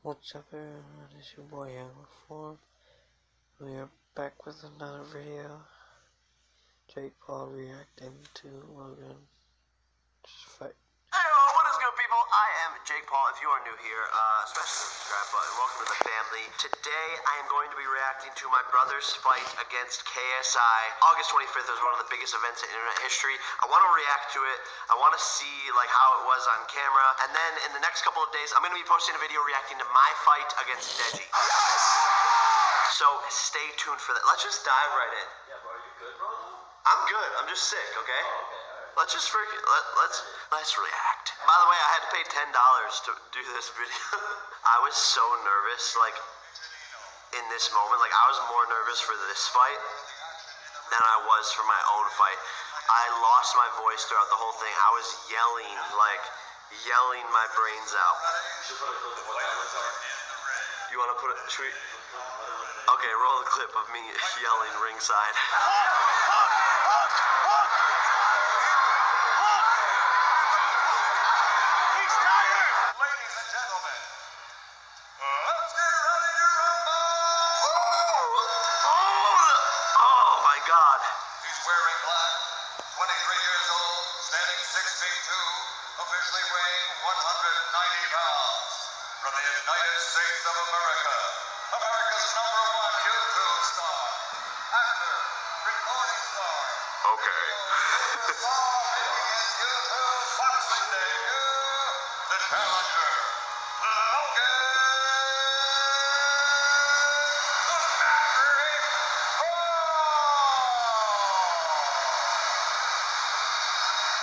What's up everyone, it's your boy Young Reform. We are back with another video. Jake Paul reacting to Logan fight. Hey, what is good, people? I am Jake Paul. If you are new here, smash the subscribe button. Welcome to the family. Today, I am going to be reacting to my brother's fight against KSI. August 25th was one of the biggest events in internet history. I want to react to it. I want to see how it was on camera. And then in the next couple of days, I'm going to be posting a video reacting to my fight against Deji. So stay tuned for that. Let's just dive right in. Yeah, bro, are you good, bro? I'm good. I'm just sick, okay? Oh, okay. Let's just let's react. By the way, I had to pay $10 to do this video. I was so nervous, in this moment. I was more nervous for this fight than I was for my own fight. I lost my voice throughout the whole thing. I was yelling my brains out. You want to put it? Okay, roll a clip of me yelling ringside. God. He's wearing black, 23 years old, standing 6 feet 2, officially weighing 190 pounds. From the United States of America, America's #1 YouTube star, actor, recording star. Okay. YouTube boxing debut, the challenger, Logan.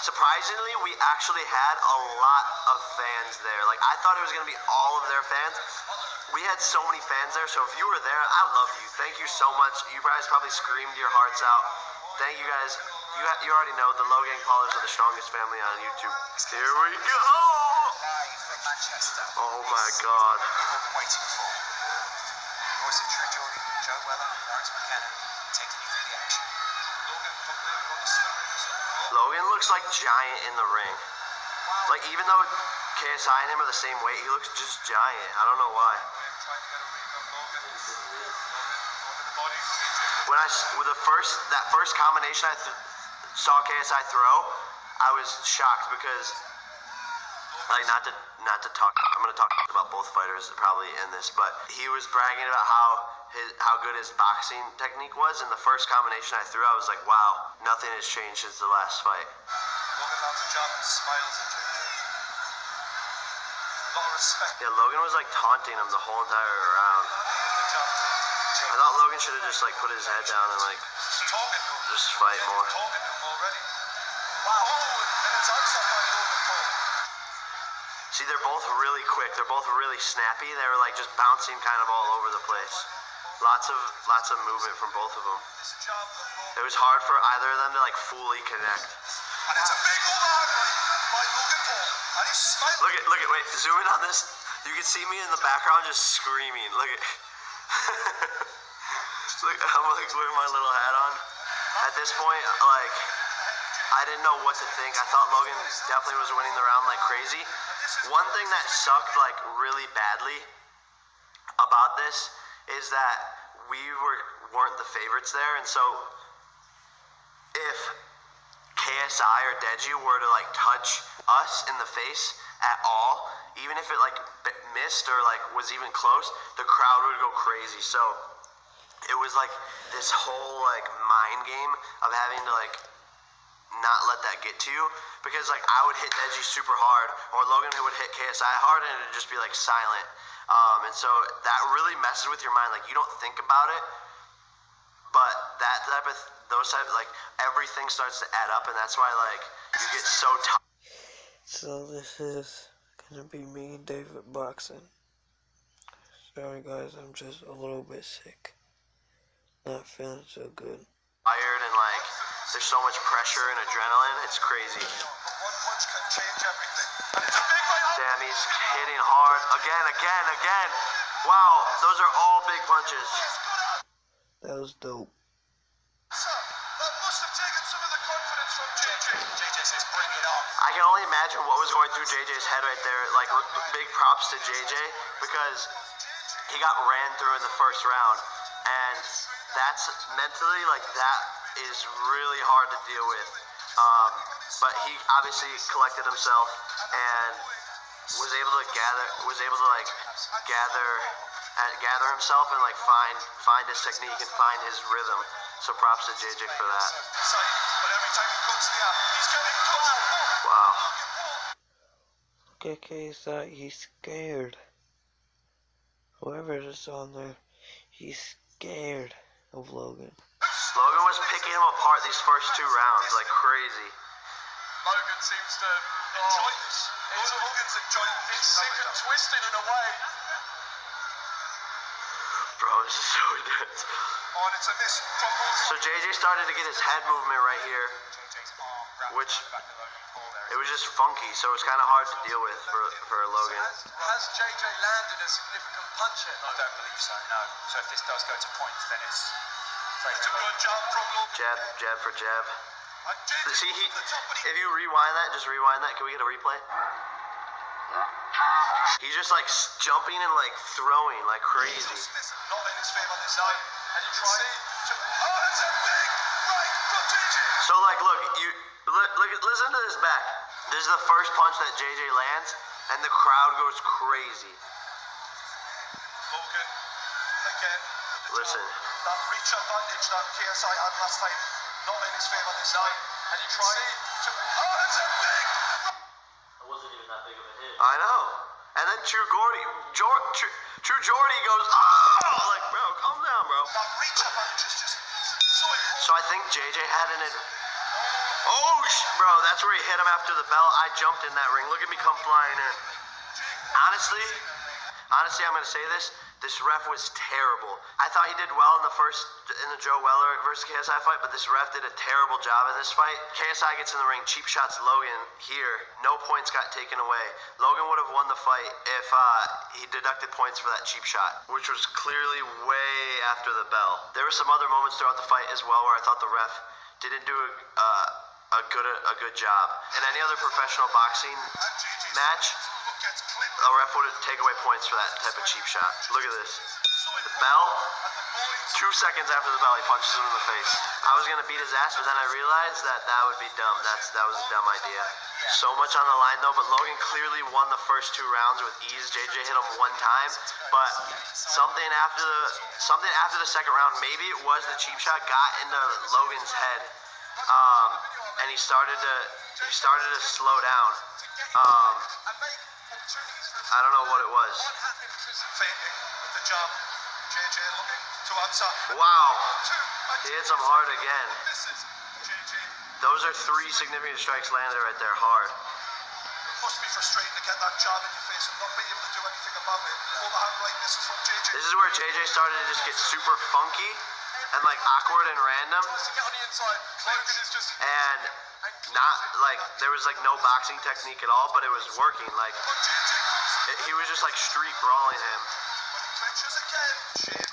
Surprisingly, we actually had a lot of fans there. I thought it was going to be all of their fans. We had so many fans there, so if you were there, I love you. Thank you so much. You guys probably screamed your hearts out. Thank you guys. You already know the Logan Paulers are the strongest family on YouTube. Here we go! Oh my God. Logan looks like giant in the ring. Even though KSI and him are the same weight, he looks just giant. I don't know why. With that first combination I saw KSI throw, I was shocked because, not to talk, I'm gonna talk about both fighters probably in this, but he was bragging about how good his boxing technique was. In the first combination I threw, I was like, wow, nothing has changed since the last fight. Logan lands a jab and smiles at you. A lot of respect. Yeah, Logan was taunting him the whole entire round. I thought Logan should have just put his head down and just fight more. Talking to him already. Wow. And it's outside by Logan Paul. See, they're both really quick. They're both really snappy. They were just bouncing kind of all over the place. Lots of movement from both of them. It was hard for either of them to fully connect. And it's a big overhand by Logan Paul. And he's smiling. Look at, wait, zoom in on this. You can see me in the background just screaming. Look at, look, I'm with my little hat on. At this point, I didn't know what to think. I thought Logan definitely was winning the round like crazy. One thing that sucked really badly about this is that we weren't the favorites there, and so if KSI or Deji were to touch us in the face at all, even if it missed or was even close, the crowd would go crazy. So it was this whole mind game of having to not let that get to you, because I would hit Deji super hard, or Logan would hit KSI hard, and it would just be silent. And so that really messes with your mind. You don't think about it, but those type everything starts to add up, and that's why you get so tired. So this is gonna be me and David boxing. Sorry guys, I'm just a little bit sick. Not feeling so good. Tired and there's so much pressure and adrenaline, it's crazy. One punch can change everything. And it's a big right. Damn, he's hitting hard again. Wow, those are all big punches. That was dope. That must have taken some of the confidence from JJ. JJ says bring it on. I can only imagine imagine what was going through JJ's head right there. Like, big props to JJ because he got ran through in the first round, and that's mentally, like, that is really hard to deal with. But he obviously collected himself and was able to gather himself and like find his technique and find his rhythm. So props to JJ for that. Wow. Look at KSI, he's scared. Whoever is on there, he's scared of Logan. Logan was picking him apart these first 2 rounds like crazy. Logan seems to enjoy this. It's sick and twisted in a way. Bro, this is so intense. Oh, and it's a miss from both. So JJ started to get his head movement right here, which it was just funky, so it was kind of hard to deal with for Logan. Has JJ landed a significant punch yet? I don't believe so, no. So if this does go to points, then it's a good jump from Logan. Jab for jab. See, if you rewind that, just rewind that. Can we get a replay? He's just like jumping and like throwing like crazy. Not in his favor this time. And you try to... Oh, that's a big right from JJ. So like, look, listen to this back. This is the first punch that JJ lands, and the crowd goes crazy. Logan, again. Listen. That reach advantage that KSI had last time, not in his favor this time. And you try to... Oh, that's a big... It wasn't even that big of a hit. I know. And then True Jordy goes, oh! Like, bro, calm down, bro. That reach advantage is just so important. So I think JJ had bro, that's where he hit him after the bell. I jumped in that ring. Look at me come flying in. Honestly, I'm gonna say this. This ref was terrible. I thought he did well in the Joe Weller versus KSI fight, but this ref did a terrible job in this fight. KSI gets in the ring, cheap shots Logan here. No points got taken away. Logan would have won the fight if he deducted points for that cheap shot, which was clearly way after the bell. There were some other moments throughout the fight as well where I thought the ref didn't do a good job. In any other professional boxing match, a ref would take away points for that type of cheap shot. Look at this. The bell, 2 seconds after the bell, he punches him in the face. I was gonna beat his ass, but then I realized that would be dumb. That was a dumb idea. So much on the line though, but Logan clearly won the first 2 rounds with ease. JJ hit him 1 time, but something after the second round, maybe it was the cheap shot, got into Logan's head, and he started to slow down. I don't know what it was. Wow, he hits him hard again. Those are 3 significant strikes landed right there, hard. Must be frustrating to get that jab in your face and not be able to do anything about it. Overhand right misses from JJ. This is where JJ started to just get super funky and like awkward and random. And not like there was like no boxing technique at all, but it was working. Like he was just like street brawling him.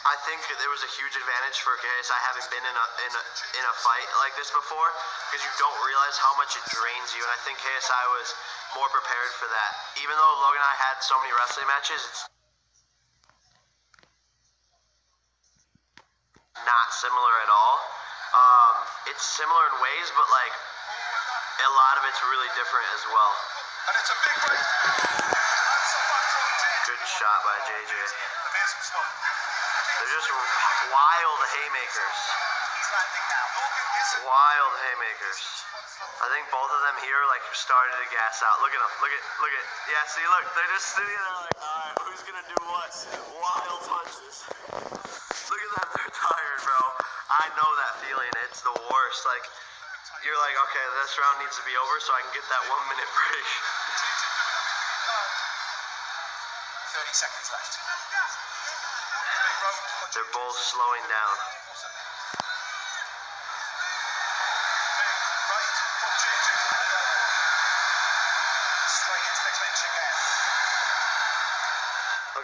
I think there was a huge advantage for KSI having been in a fight like this before, because you don't realize how much it drains you, and I think KSI was more prepared for that. Even though Logan and I had so many wrestling matches, it's not similar at all. It's similar in ways, but like a lot of it's really different as well. And it's a big break. Good shot by JJ. They're just wild haymakers. Wild haymakers. I think both of them here like started to gas out. Look at them. Look at. Yeah, see, look. They're just sitting there like, all right, who's gonna do what? Wild punches. Look at them. They're tired, bro. I know that feeling. It's the worst. Like, you're like, okay, this round needs to be over so I can get that 1 minute break. 30 seconds left. They're both slowing down.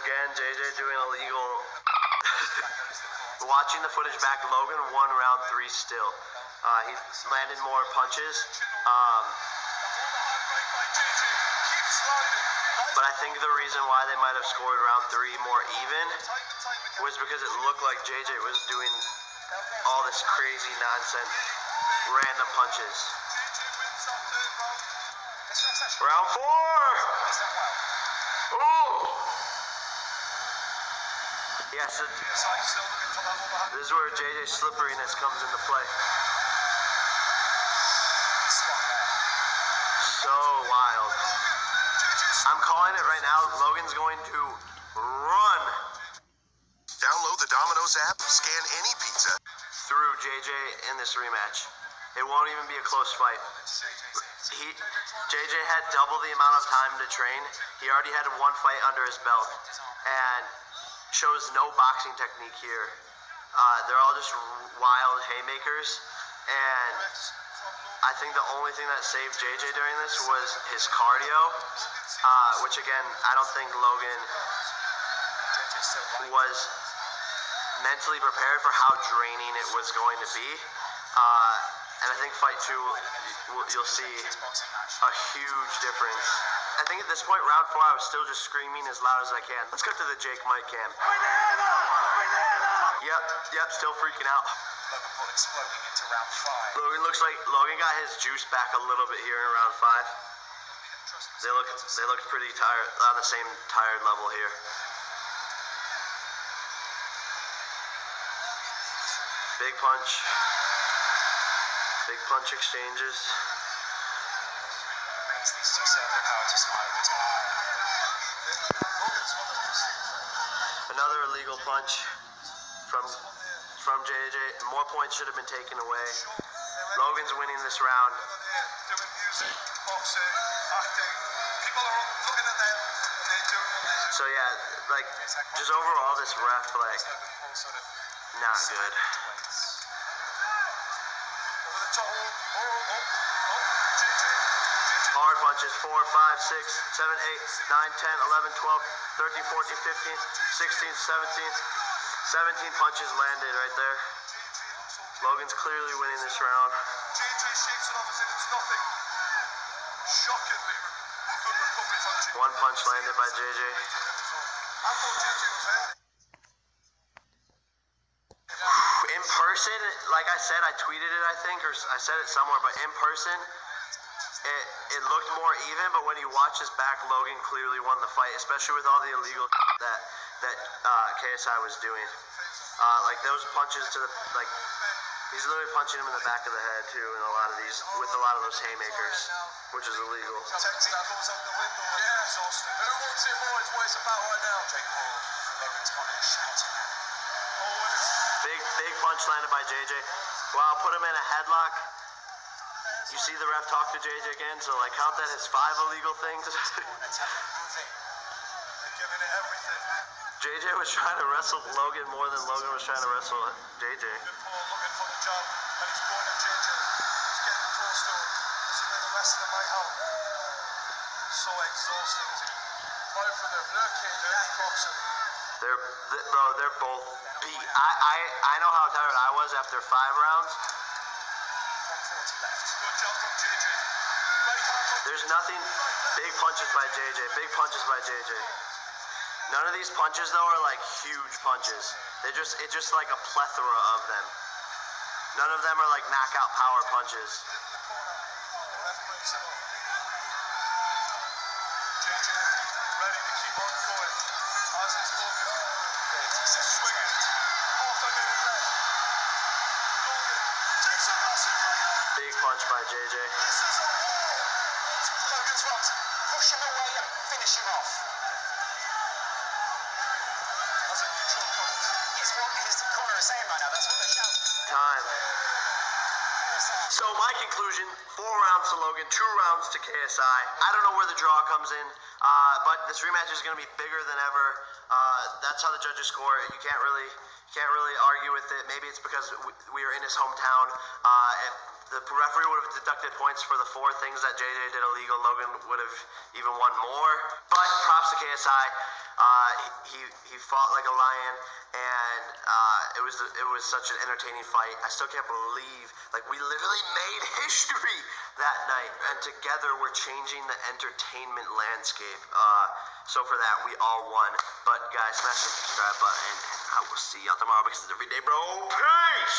Again, JJ doing illegal. Watching the footage back, Logan won round 3 still. He landed more punches. But I think the reason why they might have scored round 3 more even was because it looked like JJ was doing all this crazy nonsense, random punches. Round 4! Ooh! Yes, this is where JJ's slipperiness comes into play. So wild. I'm calling it right now. Logan's going to run Download the Domino's app, scan any pizza. through JJ in this rematch. It won't even be a close fight. JJ had double the amount of time to train. He already had 1 fight under his belt and shows no boxing technique here. They're all just wild haymakers, and I think the only thing that saved JJ during this was his cardio, which again, I don't think Logan was mentally prepared for how draining it was going to be. And I think fight 2, you'll see a huge difference. I think at this point, round 4, I was still just screaming as loud as I can. Let's cut to the Jake Mike cam. Banana! Banana! Yep, still freaking out. Logan Paul exploding into round 5. Logan looks like Logan got his juice back a little bit here in round 5. They look pretty tired, on the same tired level here. Big punch exchanges. Makes these two serve the power to smile at this moment. Another illegal punch from JJ. More points should have been taken away. Logan's winning this round. Doing music, boxing, acting. People are looking at them and they're doing it. So yeah, like just overall this ref, like, Logan Paul sort of not good. over the top. Hard punches, 4, 5, 6, 7, 8, 9, 10, 11, 12, 13, 14, 15, 16, 17 punches landed right there. Logan's clearly winning this round. JJ shakes it off as if it's nothing. Shockingly good recovery from JJ. 1 punch landed by JJ. I thought JJ was ending. In person, like I said, I tweeted it, I think, or I said it somewhere, but in person, it looked more even, but when you watch this back, Logan clearly won the fight, especially with all the illegal that KSI was doing. Like those punches to the, like, he's literally punching him in the back of the head too, in a lot of these, with a lot of those haymakers, which is illegal. Technique goes out the window. Yeah, exhausting. Who wants it more? It's what it's about right now. Jake Paul from Logan's corner shouting. Big punch landed by JJ. Wow, put him in a headlock. You see the ref talk to JJ again, so like count that as 5 illegal things. They're giving it everything. JJ was trying to wrestle Logan more than Logan was trying to wrestle JJ. Paul looking for the job, and he's going at JJ. He's getting close to him. This is where the rest of them might help. So exhausting. Both of them, look at that boxer. They're both beat. I know how tired I was after 5 rounds. 140 left. Good job from JJ. There's nothing. Big punches by JJ. Big punches by JJ. None of these punches though are like huge punches. It's just like a plethora of them. None of them are like knockout power punches. JJ ready to keep on going. As is Logan. 30 seconds swinging. Half a minute left. Logan takes a massive right. Big punch by JJ. This is a war. Logan's right. Push him away and finish him off. That's a neutral point. It's what his corner is saying right now. That's what they shout. Time. So my conclusion, 4 rounds to Logan, 2 rounds to KSI. I don't know where the draw comes in, but this rematch is going to be bigger than ever. That's how the judges score it. You can't really argue with it. Maybe it's because we are in his hometown. the referee would have deducted points for the 4 things that JJ did illegal. Logan would have even won more. But props to KSI. He fought like a lion, and it was such an entertaining fight. I still can't believe, like, we literally made history that night, and together we're changing the entertainment landscape. So for that, we all won. But guys, smash the subscribe button, and I will see y'all tomorrow because it's every day, bro. Peace!